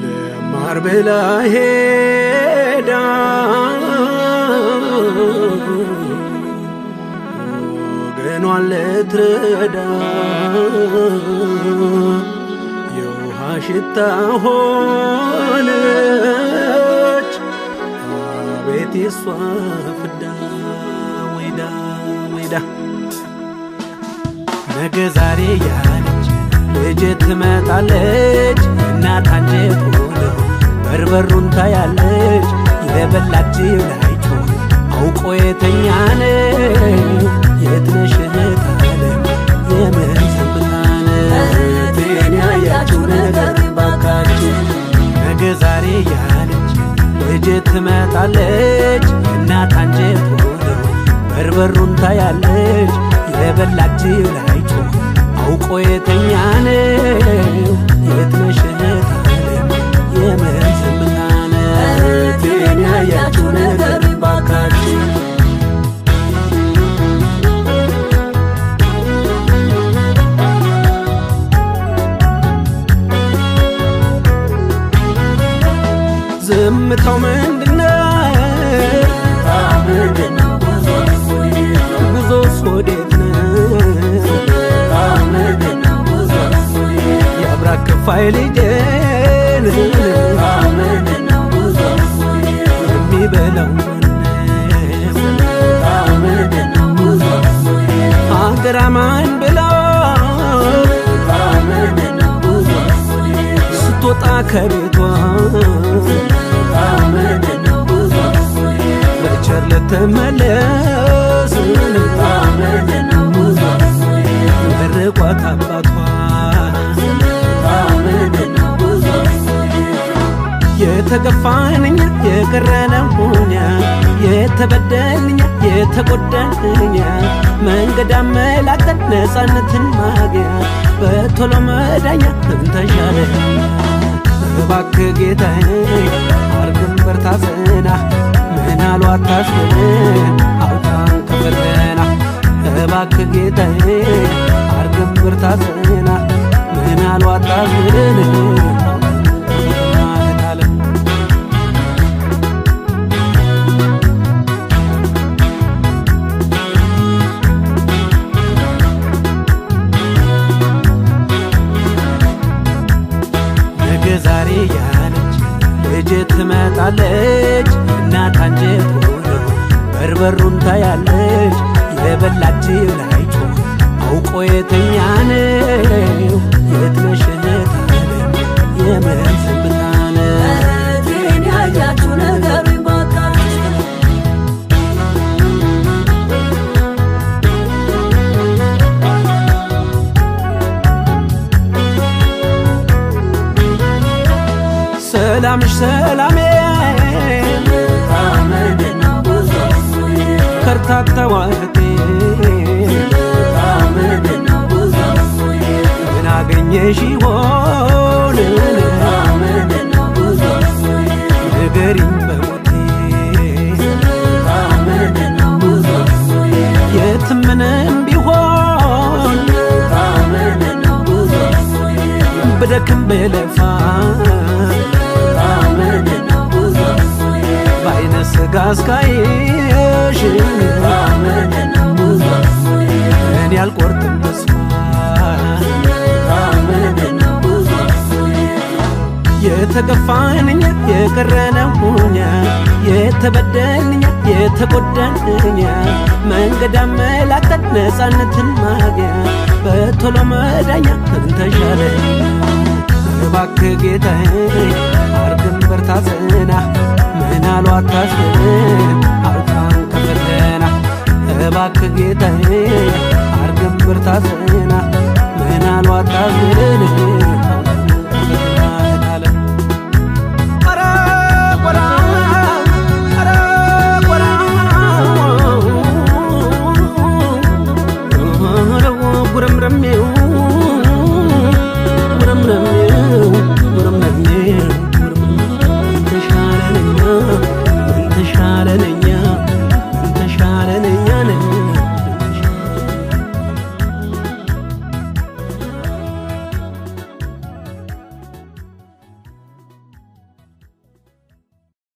ለማር ብላ ሄዳ ወገኗን ልትረዳ የውሃ ሽታ ሆነች አቤት የሷ ፍዳ ወይዳ ወይዳ ነገ ዛሬ ያለች ልጅ ትመጣለች እናት አንጀት ሆነ በርበሩን ታያለች የበላችው ላይቶ አውቆ የተኛነ የትነሽ እህታለም የምን ሰንብታነ ቴን ያያችሁ ነገር ባካችሁ ነገ ዛሬ ያለች ልጅ ትመጣለች እናት አንጀት ሆነ በርበሩን ታያለች የበላችው ላይቶ አውቆ የተኛነ የትነሽ እህታለም የምን ሰንብታነ ቴን ያያችሁ ነገር ባካችሁ ዝምታው ምንድነው ጉዞስ ወዴት ነው የአብራክ ክፋይ ልጄን የሚበላው ሀገር አማን ብላ ስትወጣ ከቤቷ በቸር ልትመለስ መርቋት አባቷ የተገፋንኛ የቀረነውኛ የተበደልኛ የተጎዳንኛ መንገድ አመላክተን ነፃነትን ማግኛ በቶሎ መዳኛ እንተሻለኛ እባክህ ጌታዬ አርግም በርታ ጽና ምናልባት ታስበን አውጣን ከፈተና እባክህ ጌታዬ አርግም በርታ ጽና ምናልባት ታስበን ዛሬ ያለች ልጅ ትመጣለች እናት አንጀት ሆነ በርበሩን ታያለች የበላችው ላይቶ አውቆ የተኛነ የትነሽ እህታለም የምን ሰንብታነ ቴን ያያችሁ ነገር ባካችሁ ሰላምሽ ሰላሜ ከርታታዋ እህቴ ምን አገኘሽ ይሆን ንገሪኝ በሞቴ የትም ምንም ቢሆን ብደክም ብለፋ በአይነ ስጋ እስካይሽ እኔ አልቆርጥም ተስፋ የተገፋንኛ የቀረነውኛ የተበደልኛ የተጎዳንኛ መንገድ አመላክተን ነፃነትን ማግኛ በቶሎ መዳኛ እንተሻለኛ እባክህ ጌታዬ አርግም በርታ ጽና ምናልባት ታስበን አውጣን ከፈተና እባክህ ጌታዬ